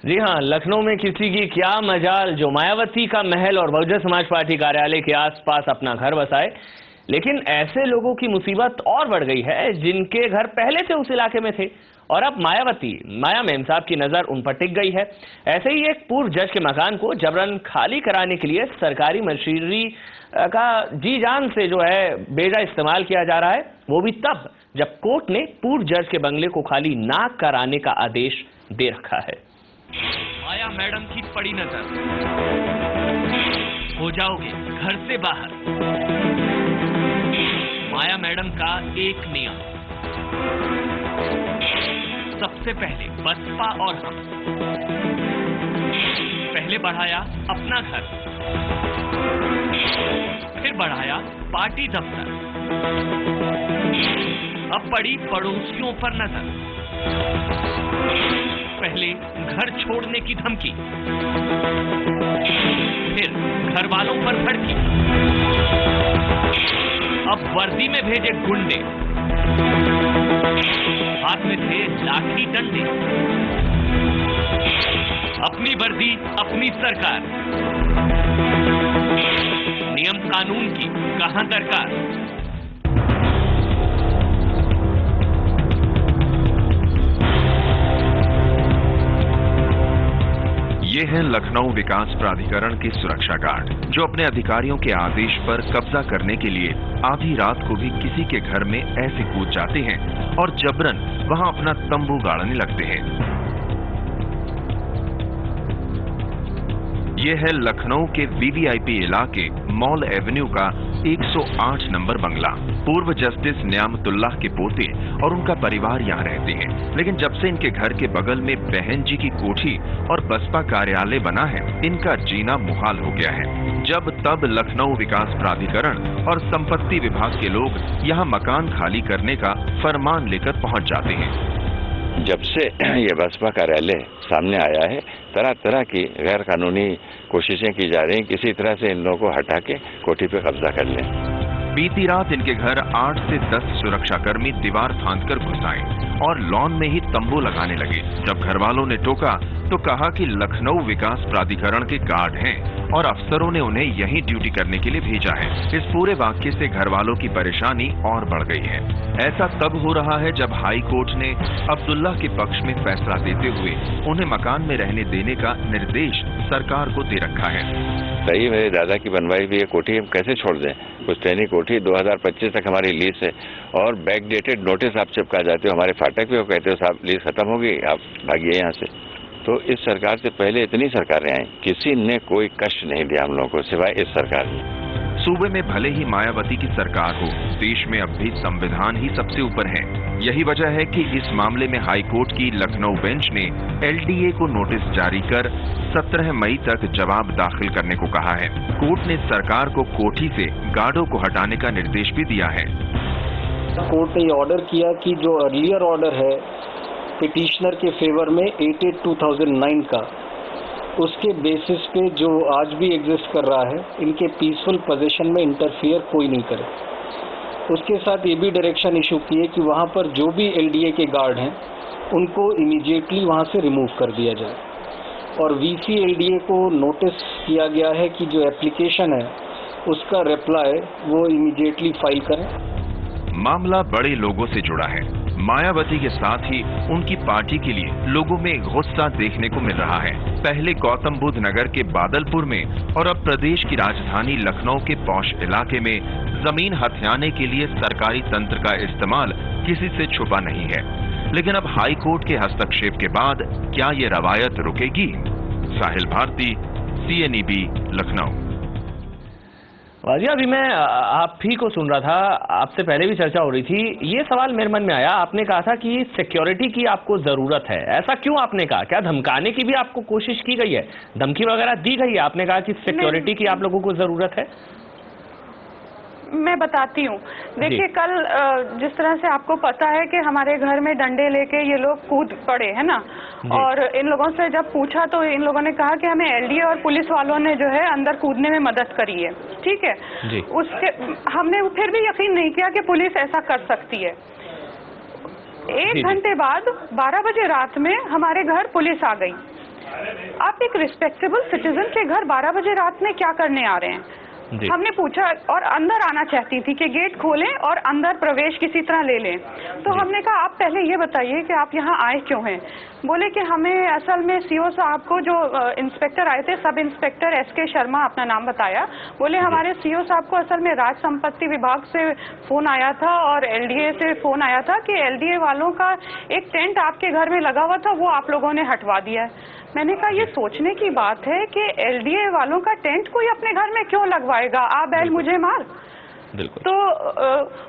जी हाँ, लखनऊ में किसी की क्या मजाल जो मायावती का महल और बहुजन समाज पार्टी कार्यालय के आसपास अपना घर बसाए। लेकिन ऐसे लोगों की मुसीबत और बढ़ गई है जिनके घर पहले से उस इलाके में थे और अब माया मेम साहब की नजर उन पर टिक गई है। ऐसे ही एक पूर्व जज के मकान को जबरन खाली कराने के लिए सरकारी मशीनरी का जी जान से जो है बेजा इस्तेमाल किया जा रहा है, वो भी तब जब कोर्ट ने पूर्व जज के बंगले को खाली ना कराने का आदेश दे रखा है। माया मैडम की पड़ी नजर, हो जाओगे घर से बाहर। माया मैडम का एक नियम, सबसे पहले बसपा और हम। पहले बढ़ाया अपना घर, फिर बढ़ाया पार्टी दफ्तर, अब पड़ी पड़ोसियों पर नजर। पहले घर छोड़ने की धमकी, फिर घर वालों पर भड़की, अब वर्दी में भेजे गुंडे, हाथ में थे लाठी डंडे। अपनी वर्दी अपनी सरकार, नियम कानून की कहां दरकार। ये है लखनऊ विकास प्राधिकरण के सुरक्षा गार्ड जो अपने अधिकारियों के आदेश पर कब्जा करने के लिए आधी रात को भी किसी के घर में ऐसे कूद जाते हैं और जबरन वहां अपना तंबू गाड़ने लगते हैं। ये है लखनऊ के वीवीआईपी इलाके मॉल एवेन्यू का 108 नंबर बंगला। पूर्व जस्टिस न्यामतुल्लाह के पोते और उनका परिवार यहाँ रहते हैं, लेकिन जब से इनके घर के बगल में बहन जी की कोठी और बसपा कार्यालय बना है, इनका जीना मुहाल हो गया है। जब तब लखनऊ विकास प्राधिकरण और संपत्ति विभाग के लोग यहाँ मकान खाली करने का फरमान लेकर पहुंच जाते हैं। जब से ये बसपा कार्यालय सामने आया है, तरह तरह की गैर कानूनी कोशिशें की जा रही हैं, किसी तरह से इन लोगों को हटा के कोठी पे कब्जा कर लें। बीती रात इनके घर 8 से 10 सुरक्षाकर्मी दीवार फांदकर घुस आए और लॉन में ही तंबू लगाने लगे। जब घर वालों ने टोका तो कहा कि लखनऊ विकास प्राधिकरण के गार्ड हैं और अफसरों ने उन्हें यहीं ड्यूटी करने के लिए भेजा है। इस पूरे वाकये से घर वालों की परेशानी और बढ़ गई है। ऐसा तब हो रहा है जब हाई कोर्ट ने अब्दुल्ला के पक्ष में फैसला देते हुए उन्हें मकान में रहने देने का निर्देश सरकार को दे रखा है। सही, मेरे दादा की बनवाई हुई ये कोठी हम कैसे छोड़ दें? पुश्तैनी कोठी 2025 तक हमारी लीज है और बैक डेटेड नोटिस आप चिपका जाते हो हमारे फाटक पे, वो कहते हो साहब लीज खत्म होगी, आप भागिए यहाँ से। तो इस सरकार से पहले इतनी सरकारें आई, किसी ने कोई कष्ट नहीं दिया हम लोगों को सिवाय इस सरकार ने। सूबे में भले ही मायावती की सरकार हो, देश में अब भी संविधान ही सबसे ऊपर है। यही वजह है कि इस मामले में हाई कोर्ट की लखनऊ बेंच ने एलडीए को नोटिस जारी कर 17 मई तक जवाब दाखिल करने को कहा है। कोर्ट ने सरकार को कोठी से गार्डों को हटाने का निर्देश भी दिया है। कोर्ट ने ये ऑर्डर किया कि जो अर्लियर ऑर्डर है पिटिशनर के फेवर में 88/2009 का, उसके बेसिस पे जो आज भी एग्जिस्ट कर रहा है, इनके पीसफुल पोजीशन में इंटरफियर कोई नहीं करे। उसके साथ ये भी डायरेक्शन इशू किए कि वहाँ पर जो भी एलडीए के गार्ड हैं उनको इमीडिएटली वहाँ से रिमूव कर दिया जाए। और वीसी एलडीए को नोटिस किया गया है कि जो एप्लीकेशन है उसका रिप्लाई वो इमीडिएटली फाइल करें। मामला बड़े लोगों से जुड़ा है। मायावती के साथ ही उनकी पार्टी के लिए लोगों में गुस्सा देखने को मिल रहा है। पहले गौतम बुद्ध नगर के बादलपुर में और अब प्रदेश की राजधानी लखनऊ के पौष इलाके में जमीन हथियाने के लिए सरकारी तंत्र का इस्तेमाल किसी से छुपा नहीं है। लेकिन अब हाई कोर्ट के हस्तक्षेप के बाद क्या ये रवायत रुकेगी? साहिल भारती, CNEB, लखनऊ। वाजिया, अभी मैं आप ही को सुन रहा था, आपसे पहले भी चर्चा हो रही थी, ये सवाल मेरे मन में आया। आपने कहा था कि सिक्योरिटी की आपको जरूरत है, ऐसा क्यों आपने कहा? क्या धमकाने की भी आपको कोशिश की गई है? धमकी वगैरह दी गई है? आपने कहा कि सिक्योरिटी की आप लोगों को जरूरत है। मैं बताती हूँ। देखिए, कल जिस तरह से आपको पता है कि हमारे घर में डंडे लेके ये लोग कूद पड़े है ना, और इन लोगों से जब पूछा तो इन लोगों ने कहा कि हमें एलडीए और पुलिस वालों ने जो है अंदर कूदने में मदद करी है। ठीक है जी। उसके हमने फिर भी यकीन नहीं किया कि पुलिस ऐसा कर सकती है। 1 घंटे बाद 12 बजे रात में हमारे घर पुलिस आ गई आप एक रिस्पेक्टेबल सिटीजन के घर 12 बजे रात में क्या करने आ रहे हैं? हमने पूछा और अंदर आना चाहती थी कि गेट खोलें और अंदर प्रवेश किसी तरह ले लें। तो हमने कहा आप पहले ये बताइए कि आप यहाँ आए क्यों हैं? बोले कि हमें असल में सीओ साहब को, जो इंस्पेक्टर आए थे, सब इंस्पेक्टर एसके शर्मा अपना नाम बताया, बोले हमारे सीओ साहब को असल में राज संपत्ति विभाग से फोन आया था और एलडीए से फोन आया था कि एलडीए वालों का एक टेंट आपके घर में लगा हुआ था, वो आप लोगों ने हटवा दिया है। मैंने कहा ये सोचने की बात है कि एलडीए वालों का टेंट कोई अपने घर में क्यों लगवाएगा? आ बैल मुझे मार। बिल्कुल। तो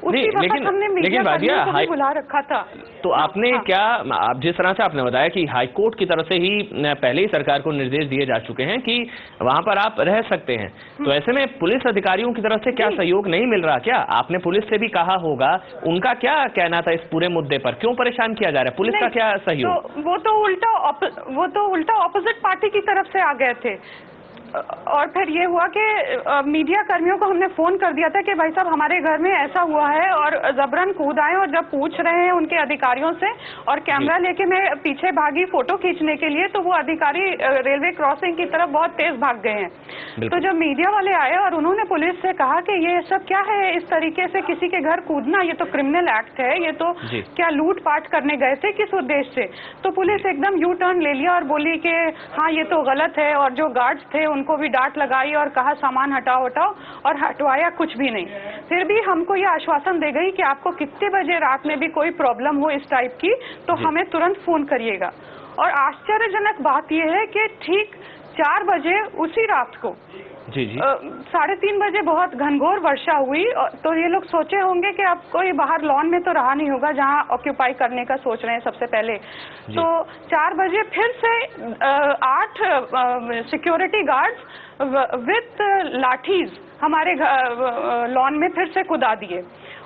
उसी वक्त हमने मीडिया कर्मियों को भी बुला रखा था। तो आपने क्या, आप जिस तरह से आपने बताया कि हाईकोर्ट की तरफ से ही पहले ही सरकार को निर्देश दिए जा चुके हैं कि वहां पर आप रह सकते हैं, तो ऐसे में पुलिस अधिकारियों की तरफ से क्या सहयोग नहीं मिल रहा? क्या आपने पुलिस से भी कहा होगा, उनका क्या कहना था इस पूरे मुद्दे पर? क्यों परेशान किया जा रहा है? पुलिस का क्या सहयोग? तो वो तो उल्टा ऑपोजिट पार्टी की तरफ से आ गए थे। और फिर ये हुआ कि मीडिया कर्मियों को हमने फोन कर दिया था कि भाई साहब हमारे घर में ऐसा हुआ है, और जबरन कूद आए, और जब पूछ रहे हैं उनके अधिकारियों से, और कैमरा लेके मैं पीछे भागी फोटो खींचने के लिए, तो वो अधिकारी रेलवे क्रॉसिंग की तरफ बहुत तेज भाग गए हैं। तो जब मीडिया वाले आए और उन्होंने पुलिस से कहा कि ये सब क्या है, इस तरीके से किसी के घर कूदना, ये तो क्रिमिनल एक्ट है, ये तो क्या लूट पाट करने गए थे किस उद्देश्य से? तो पुलिस एकदम यू टर्न ले लिया और बोली कि हाँ ये तो गलत है, और जो गार्ड्स थे उनको भी डांट लगाई और कहा सामान हटाओ, और हटवाया कुछ भी नहीं। फिर भी हमको ये आश्वासन दे गई कि आपको कितने बजे रात में भी कोई प्रॉब्लम हो इस टाइप की तो हमें तुरंत फोन करिएगा। और आश्चर्यजनक बात यह है कि ठीक 4 बजे उसी रात को 3:30 बजे बहुत घनघोर वर्षा हुई। तो ये लोग सोचे होंगे कि अब कोई बाहर लॉन में तो रहा नहीं होगा जहां ऑक्यूपाई करने का सोच रहे हैं सबसे पहले। तो 4 बजे फिर से 8 सिक्योरिटी गार्ड्स विथ लाठीज हमारे लॉन में फिर से कुदा दिए।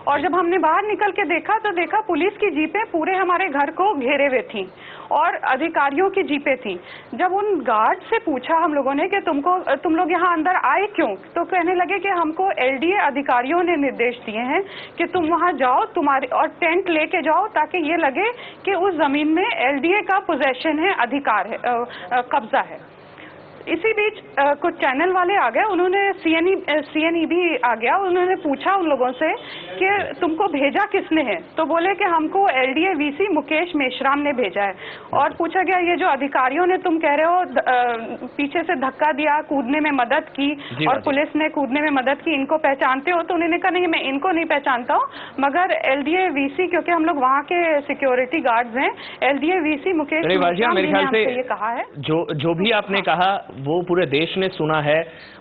और जब हमने बाहर निकल के देखा तो देखा पुलिस की जीपें पूरे हमारे घर को घेरे हुए थी और अधिकारियों की जीपें थी। जब उन गार्ड से पूछा हम लोगों ने कि तुम लोग यहाँ अंदर आए क्यों, तो कहने लगे कि हमको एलडीए अधिकारियों ने निर्देश दिए हैं कि तुम वहाँ जाओ तुम्हारे और टेंट लेके जाओ, ताकि ये लगे कि उस जमीन में एलडीए का पोजेशन है, अधिकार है, कब्जा है। इसी बीच कुछ चैनल वाले आ गए, उन्होंने सीएनई भी आ गया, उन्होंने पूछा उन लोगों से कि तुमको भेजा किसने है, तो बोले कि हमको एलडीए वीसी मुकेश मेश्राम ने भेजा है। और पूछा गया ये जो अधिकारियों ने तुम कह रहे हो पीछे से धक्का दिया, कूदने में मदद की और पुलिस ने कूदने में मदद की, इनको पहचानते हो? तो उन्होंने कहा नहीं मैं इनको नहीं पहचानता हूँ, मगर एलडीए वीसी, क्योंकि हम लोग वहाँ के सिक्योरिटी गार्ड्स हैं, एलडीए वीसी मुकेश मेश्राम ने हमसे ये कहा है। जो भी आपने कहा वो पूरे देश ने सुना है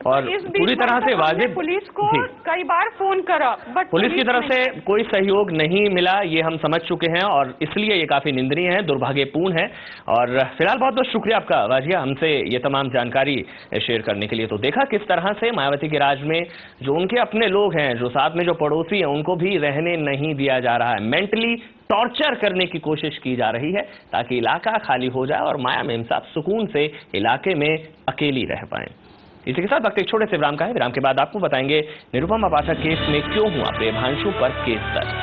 और पूरी तरह से वाजिब। पुलिस को कई बार फोन करा बट पुलिस की तरफ से कोई सहयोग नहीं मिला, ये हम समझ चुके हैं और इसलिए ये काफी निंदनीय है, दुर्भाग्यपूर्ण है। और फिलहाल बहुत बहुत शुक्रिया आपका वाजिया, हमसे ये तमाम जानकारी शेयर करने के लिए। तो देखा किस तरह से मायावती के राज में जो उनके अपने लोग हैं, जो साथ में जो पड़ोसी हैं, उनको भी रहने नहीं दिया जा रहा है, मेंटली टॉर्चर करने की कोशिश की जा रही है ताकि इलाका खाली हो जाए और माया मेम साहब सुकून से इलाके में अकेली रह पाएं। इसी के साथ वक्त एक छोटे से विराम का है। विराम के बाद आपको बताएंगे निरुपमा पाठक केस में क्यों हुआ प्रियभांशु पर केस दर्ज।